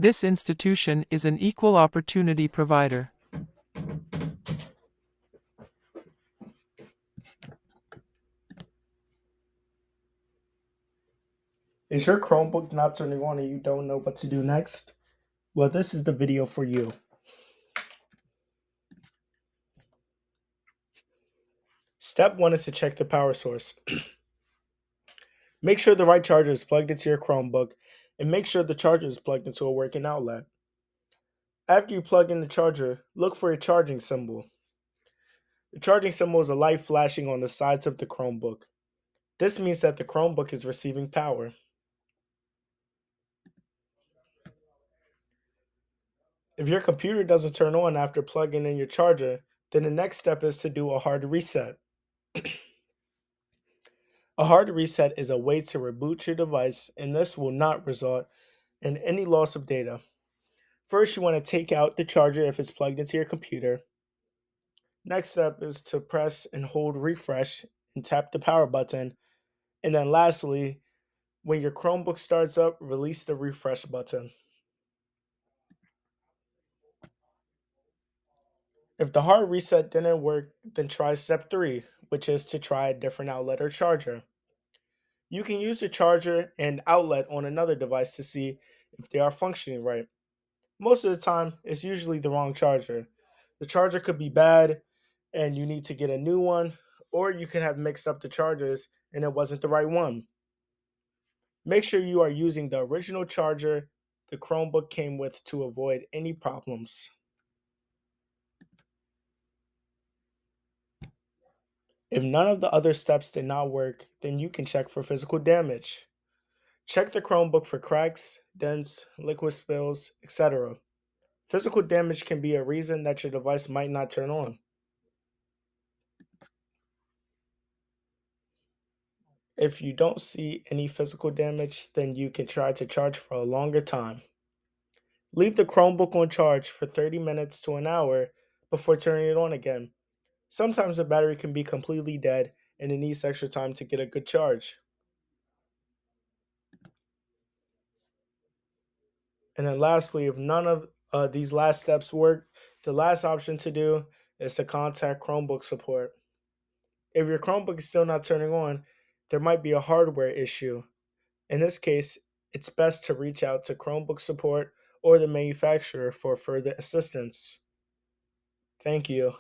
This institution is an equal opportunity provider. Is your Chromebook not turning on and you don't know what to do next? Well, this is the video for you. Step 1 is to check the power source. Make sure the right charger is plugged into your Chromebook and make sure the charger is plugged into a working outlet. After you plug in the charger, look for a charging symbol. The charging symbol is a light flashing on the sides of the Chromebook. This means that the Chromebook is receiving power. If your computer doesn't turn on after plugging in your charger, then the next step is to do a hard reset. A hard reset is a way to reboot your device, and this will not result in any loss of data. First, you want to take out the charger if it's plugged into your computer. Next step is to press and hold refresh and tap the power button. And then lastly, when your Chromebook starts up, release the refresh button. If the hard reset didn't work, then try step 3, which is to try a different outlet or charger. You can use the charger and outlet on another device to see if they are functioning right. Most of the time, it's usually the wrong charger. The charger could be bad and you need to get a new one, or you could have mixed up the chargers and it wasn't the right one. Make sure you are using the original charger the Chromebook came with to avoid any problems. If none of the other steps did not work, then you can check for physical damage. Check the Chromebook for cracks, dents, liquid spills, etc. Physical damage can be a reason that your device might not turn on. If you don't see any physical damage, then you can try to charge for a longer time. Leave the Chromebook on charge for 30 minutes to an hour before turning it on again. Sometimes the battery can be completely dead and it needs extra time to get a good charge. And then lastly, if none of these last steps work, the last option to do is to contact Chromebook support. If your Chromebook is still not turning on, there might be a hardware issue. In this case, it's best to reach out to Chromebook support or the manufacturer for further assistance. Thank you.